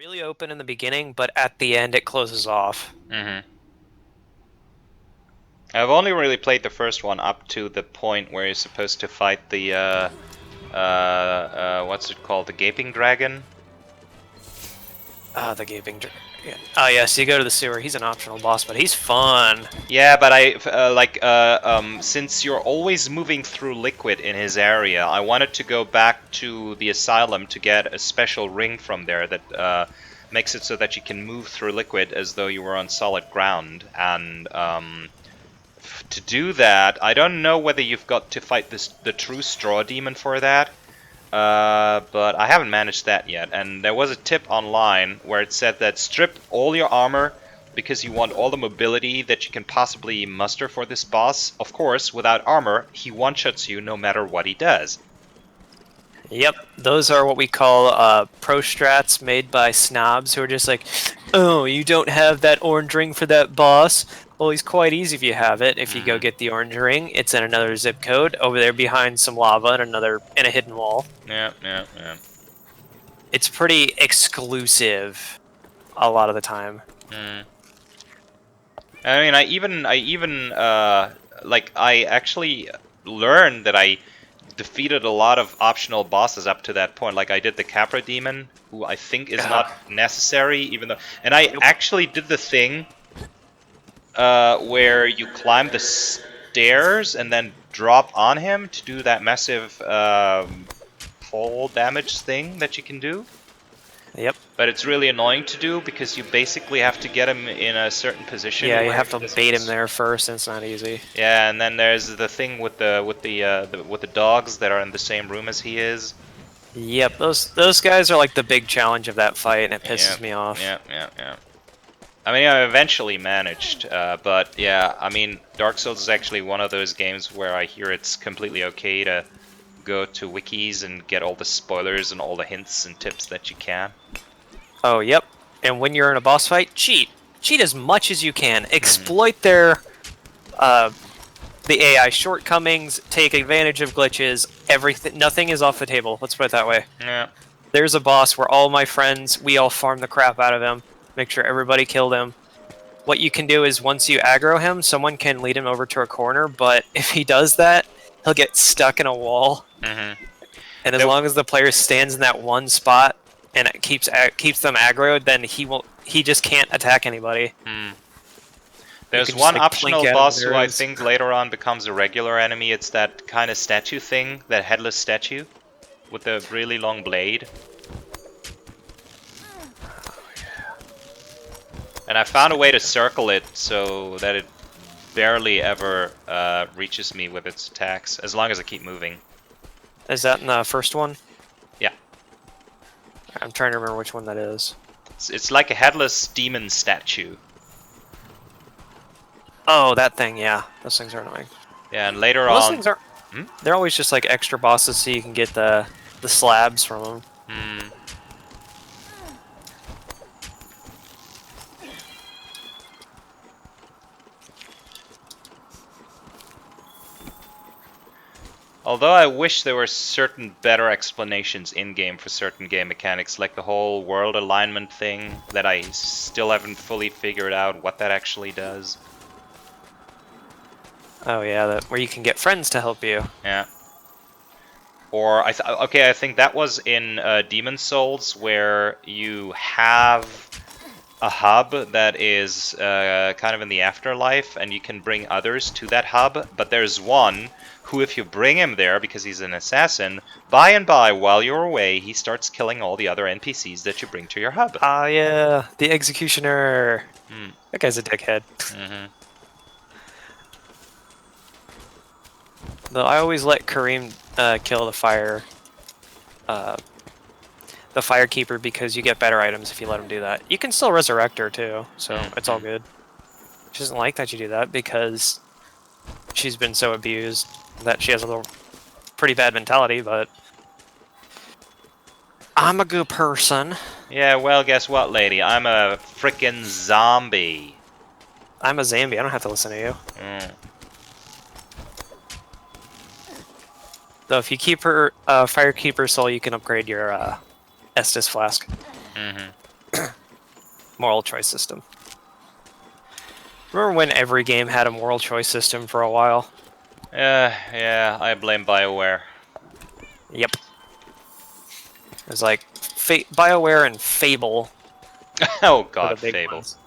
really open in the beginning, but at the end it closes off. Mm-hmm. I've only really played the first one up to the point where you're supposed to fight the what's it called? The gaping dragon. Ah, the gaping dragon. Oh yeah, so you go to the sewer. He's an optional boss, but he's fun. Yeah, but since you're always moving through liquid in his area, I wanted to go back to the asylum to get a special ring from there that makes it so that you can move through liquid as though you were on solid ground. And to do that, I don't know whether you've got to fight the true straw demon for that. But I haven't managed that yet. And there was a tip online where it said that strip all your armor because you want all the mobility that you can possibly muster for this boss. Of course, without armor, he one-shots you no matter what he does. Yep, those are what we call pro strats made by snobs who are just like, oh, you don't have that orange ring for that boss? Well, he's quite easy if you have it. If you go get the orange ring, it's in another zip code over there behind some lava and in a hidden wall. Yeah, yeah, yeah. It's pretty exclusive a lot of the time. I mean, I actually learned that I defeated a lot of optional bosses up to that point. Like I did the Capra Demon, who I think is not necessary, even though. And I actually did the thing where you climb the stairs and then drop on him to do that massive fall damage thing that you can do. Yep. But it's really annoying to do because you basically have to get him in a certain position. Yeah, you have to bait him there first, and it's not easy. Yeah, and then there's the thing with the dogs that are in the same room as he is. Yep, those guys are like the big challenge of that fight, and it pisses me off. Yeah, yeah, yeah. I mean, I eventually managed, but yeah, I mean, Dark Souls is actually one of those games where I hear it's completely okay to go to wikis and get all the spoilers and all the hints and tips that you can. Oh, yep. And when you're in a boss fight, cheat. Cheat as much as you can. Exploit their the AI shortcomings. Take advantage of glitches. Everything. Nothing is off the table. Let's put it that way. Yeah. There's a boss where all my friends, we all farm the crap out of him. Make sure everybody killed him. What you can do is once you aggro him, someone can lead him over to a corner. But if he does that, he'll get stuck in a wall. And as long as the player stands in that one spot and it keeps them aggroed, then he just can't attack anybody. There's one optional boss who I think later on becomes a regular enemy. It's that kind of statue thing, that headless statue with the really long blade. And I found a way to circle it so that it barely ever reaches me with its attacks, as long as I keep moving. Is that in the first one? Yeah. I'm trying to remember which one that is. It's like a headless demon statue. Oh, that thing, yeah. Those things are annoying. Yeah, and later Those on... things are... They're always just like extra bosses so you can get the slabs from them. Although I wish there were certain better explanations in-game for certain game mechanics, like the whole world alignment thing, that I still haven't fully figured out what that actually does. Oh yeah, where you can get friends to help you. Yeah. Or, I think that was in Demon Souls, where you have a hub that is kind of in the afterlife, and you can bring others to that hub, but there's one who, if you bring him there, because he's an assassin, by and by, while you're away, he starts killing all the other NPCs that you bring to your hub. Ah yeah, the Executioner. That guy's a dickhead. Though I always let Kareem kill the Firekeeper because you get better items if you let him do that. You can still resurrect her too, so it's all good. She doesn't like that you do that because she's been so abused that she has a little pretty bad mentality, but I'm a good person. Yeah, well, guess what, lady? I'm a frickin' zombie. I'm a zombie. I don't have to listen to you. Though if you keep her Firekeeper soul, you can upgrade your Estus flask. Moral choice system. Remember when every game had a moral choice system for a while? Yeah, I blame BioWare. Yep. It was like BioWare and Fable Oh were the god, big Fable. ones.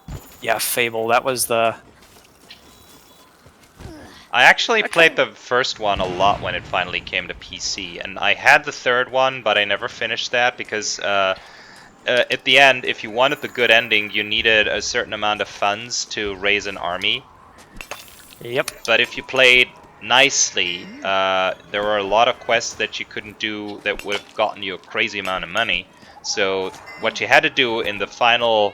Yeah, Fable. That was the. I actually I played kinda- the first one a lot when it finally came to PC, and I had the third one, but I never finished that because at the end, if you wanted the good ending, you needed a certain amount of funds to raise an army. Yep. But if you played nicely, there were a lot of quests that you couldn't do that would have gotten you a crazy amount of money. So what you had to do in the final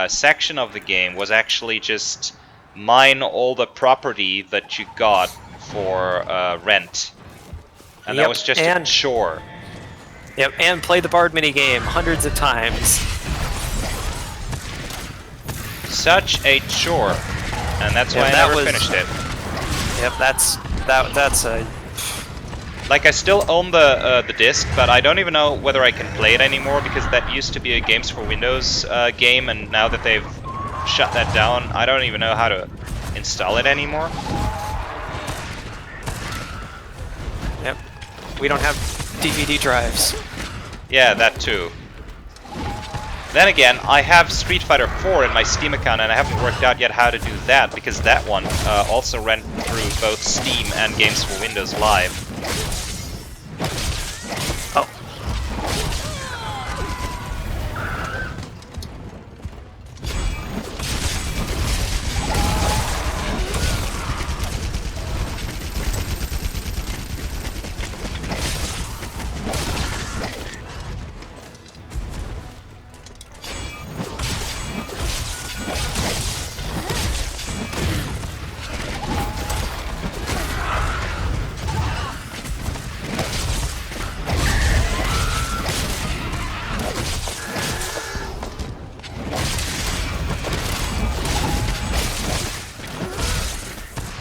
section of the game was actually just mine all the property that you got for rent, and that Yep. was just a And chore. yep. And play the Bard mini game hundreds of times. Such a chore, and that's why I that never was. finished it. Yep. That's a. Like, I still own the disc, but I don't even know whether I can play it anymore because that used to be a Games for Windows game, and now that they've shut that down, I don't even know how to install it anymore. Yep. We don't have DVD drives. Yeah, that too. Then again, I have Street Fighter 4 in my Steam account, and I haven't worked out yet how to do that because that one also ran through both Steam and Games for Windows Live. Oh.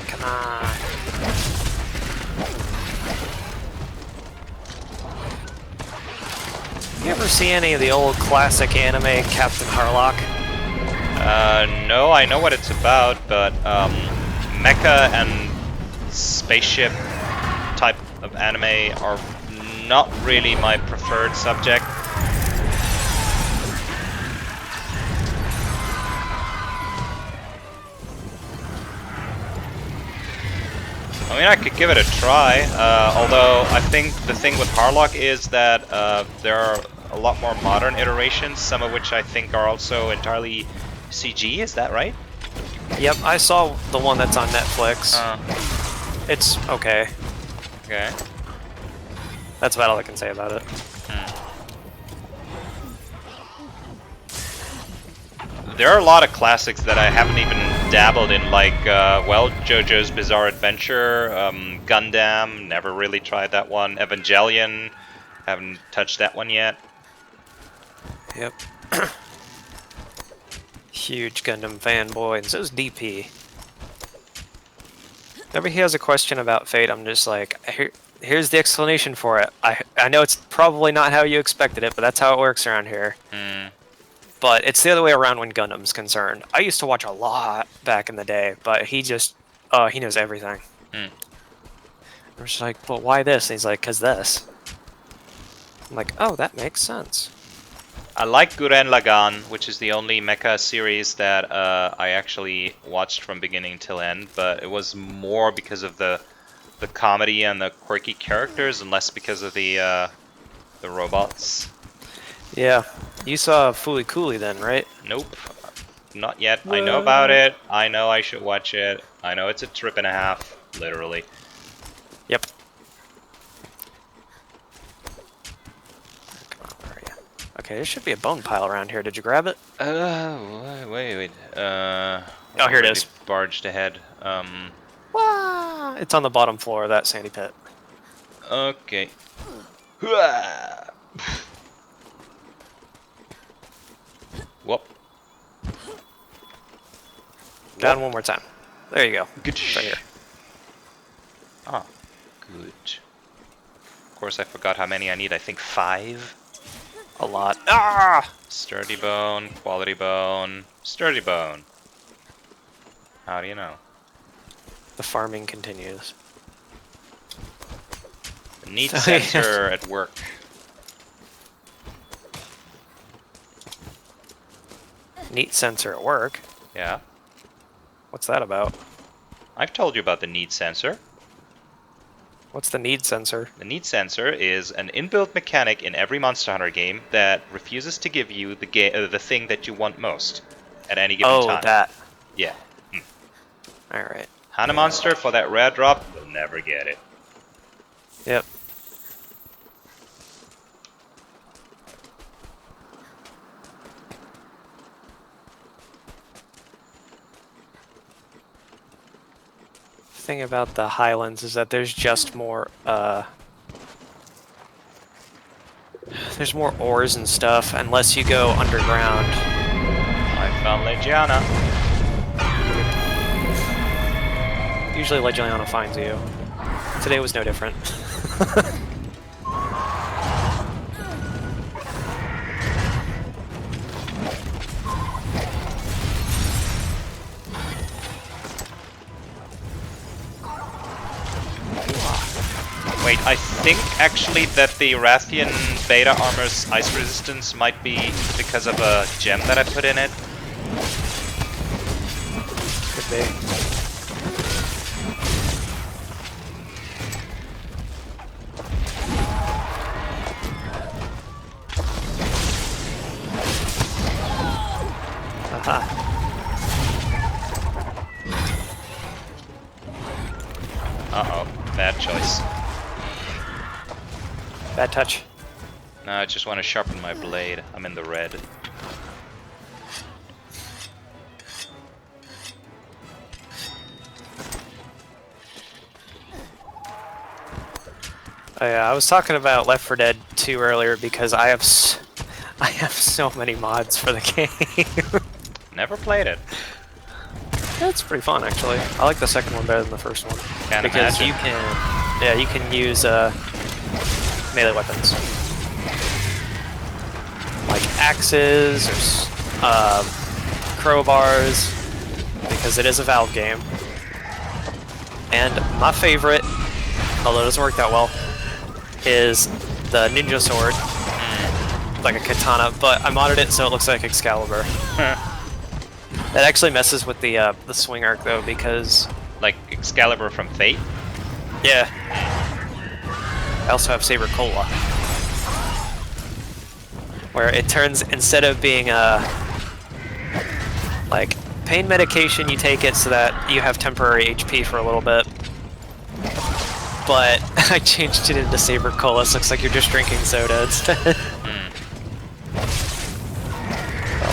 Come on. You ever see any of the old classic anime Captain Harlock? No, I know what it's about, but mecha and spaceship type of anime are not really my preferred subject. I mean, I could give it a try, although I think the thing with Harlock is that there are a lot more modern iterations, some of which I think are also entirely CG, is that right? Yep, I saw the one that's on Netflix. It's okay. Okay. That's about all I can say about it. There are a lot of classics that I haven't even dabbled in, like, well, JoJo's Bizarre Adventure, Gundam, never really tried that one, Evangelion, haven't touched that one yet. Yep. Huge Gundam fanboy, and so's DP. Whenever he has a question about Fate, I'm just like, here's the explanation for it. I know it's probably not how you expected it, but that's how it works around here. But it's the other way around when Gundam's concerned. I used to watch a lot back in the day, but he just, he knows everything. I'm just like, well, why this? And he's like, 'cause this. I'm like, oh, that makes sense. I like Gurren Lagann, which is the only mecha series that I actually watched from beginning till end, but it was more because of the comedy and the quirky characters, and less because of the robots. Yeah, you saw Fooly Cooly then, right? Nope, not yet. I know about it. I know I should watch it. I know it's a trip and a half, literally. Yep. Come on, where are you? Okay, there should be a bone pile around here. Did you grab it? Wait. Oh, here it is. Barged ahead. Wah! It's on the bottom floor of that sandy pit. Okay. Whoop. Down one more time. There you go. Good. Right here. Ah, good. Of course, I forgot how many I need. I think 5. A lot. Ah! Sturdy bone, quality bone, sturdy bone. How do you know? The farming continues. Need So, sensor at work. Neat sensor at work. Yeah. What's that about? I've told you about the need sensor. What's the need sensor? The need sensor is an inbuilt mechanic in every Monster Hunter game that refuses to give you the thing that you want most at any given Oh, time. that. Yeah. Alright. Hunt a monster for that rare drop, you'll never get it. Yep. Thing about the Highlands is that there's just more, there's more ores and stuff unless you go underground. I found Legiana. Usually Legiana finds you. Today was no different. Wait, I think actually that the Rathian Beta Armor's ice resistance might be because of a gem that I put in it. Could be. Aha. Uh-oh, bad choice. Bad touch. No, I just want to sharpen my blade. I'm in the red. Oh, yeah, I was talking about Left 4 Dead 2 earlier because I have so many mods for the game. Never played it. It's pretty fun actually. I like the second one better than the first one Can't because imagine. you can use melee weapons like axes or crowbars because it is a Valve game. And my favorite, although it doesn't work that well, is the ninja sword, like a katana, but I modded it so it looks like Excalibur. That actually messes with the swing arc though, because Like Excalibur from Fate? yeah, I also have Saber Cola, where it turns, instead of being like pain medication, you take it so that you have temporary HP for a little bit. But I changed it into Saber Cola, so it looks like you're just drinking soda instead.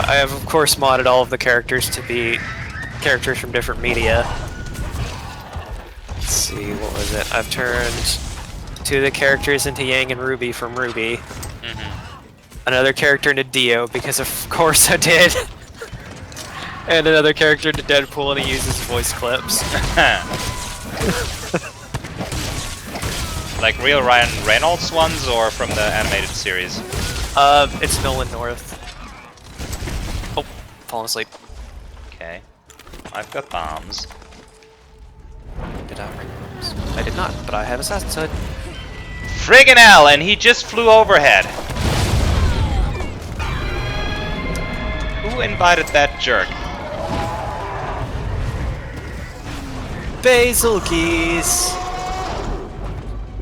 I have, of course, modded all of the characters to be characters from different media. Let's see, what was it? I've turned two of the characters into Yang and Ruby from Ruby. Another character into Dio, because of course I did. And another character into Deadpool, and he uses voice clips. Like real Ryan Reynolds ones or from the animated series? It's Nolan North. Oh, falling asleep. Okay. I've got bombs. Did I bring bombs? I did not, but I have Assassin's Hood. Friggin' hell, and he just flew overhead. Who invited that jerk? Bazelgeuse!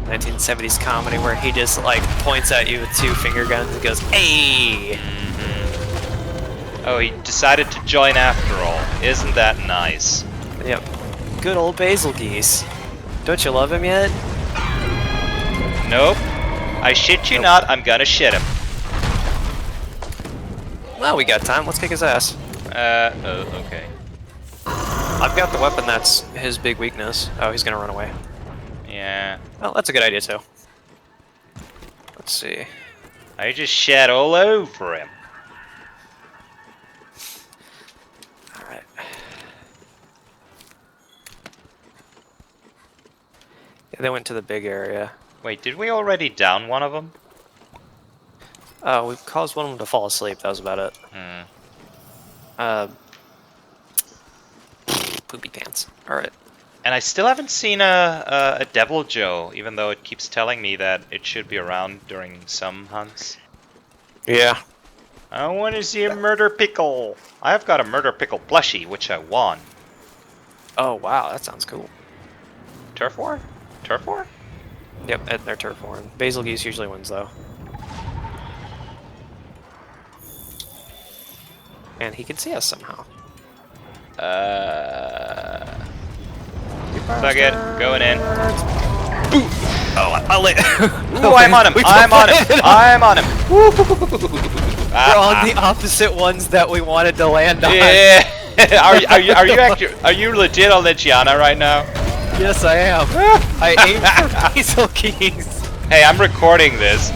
1970s comedy where he just like points at you with two finger guns and goes, "Hey!" Oh, he decided to join after all. Isn't that nice? Yep. Good old Bazelgeuse. Don't you love him yet? Nope. I shit you not, I'm gonna shit him. Well, we got time. Let's kick his ass. Okay. I've got the weapon that's his big weakness. Oh, he's gonna run away. Yeah. Well, that's a good idea too. Let's see. I just shat all over him. Alright. Yeah, they went to the big area. Wait, did we already down one of them? We caused one of them to fall asleep. That was about it. Poopy pants. All right. And I still haven't seen a Devil Joe, even though it keeps telling me that it should be around during some hunts. Yeah. I want to see a murder pickle. I've got a murder pickle plushie, which I won. Oh wow, that sounds cool. Turf war? Turf war? Yep, and they're turf worn. Bazelgeuse usually wins though. And he can see us somehow. Fuck it, going in. Boo! Oh, I'll let. Ooh, I'm on him! I'm on him! I'm on him! We're on the opposite ones that we wanted to land on. Yeah. are you legit on Legiana right now? Yes, I am. I aimed for Bazelgeuse. Hey, I'm recording this.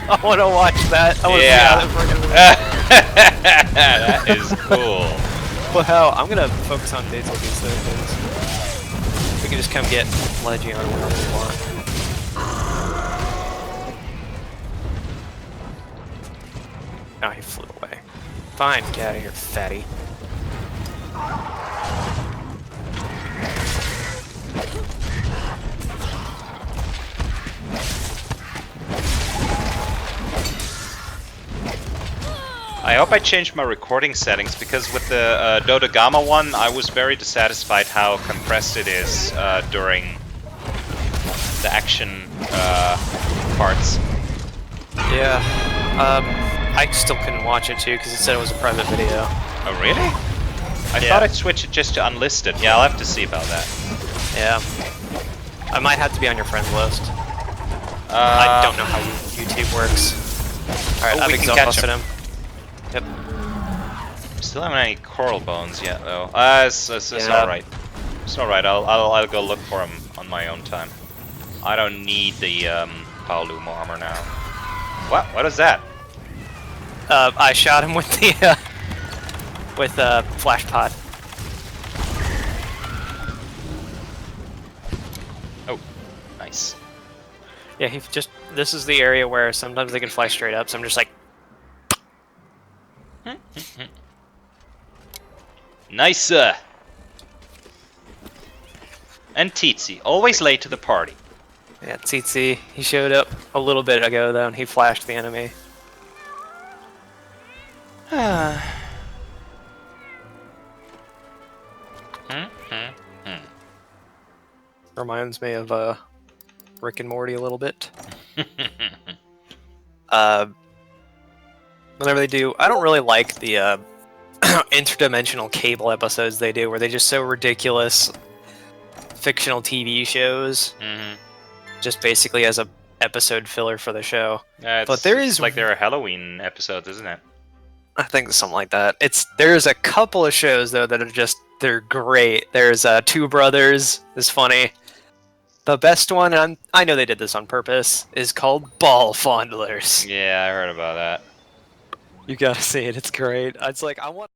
I want to watch that. I want to see how that is cool. Well, hell, I'm gonna focus on Bazelgeuse though, because we can just come get Legiana whenever we want. Oh, he flew away. Fine, get out of here, fatty. I hope I changed my recording settings, because with the Dodogama one, I was very dissatisfied how compressed it is during the action parts. Yeah, I still couldn't watch it too because it said it was a private video. Oh, really? I thought I'd switch it just to unlisted. Yeah, I'll have to see about that. Yeah. I might have to be on your friends list. I don't know how YouTube works. Alright, I've exhausted him. Yep. Still haven't any coral bones yet, though. It's alright. It's alright, I'll go look for them on my own time. I don't need the Paolumo armor now. What is that? I shot him with the flash pod. Oh, nice. Yeah, this is the area where sometimes they can fly straight up, so I'm just like Nice. And Tsetse, always late to the party. yeah, Tsetse, he showed up a little bit ago though, and he flashed the enemy. Reminds me of Rick and Morty a little bit. Whenever they do, I don't really like the interdimensional cable episodes they do, where they just so ridiculous fictional TV shows, just basically as a episode filler for the show. But it's like there are Halloween episodes, isn't it? I think it's something like that. There's a couple of shows though that are they're great. There's Two Brothers is funny. The best one, and I know they did this on purpose, is called Ball Fondlers. Yeah, I heard about that. You gotta see it. It's great. It's like I want.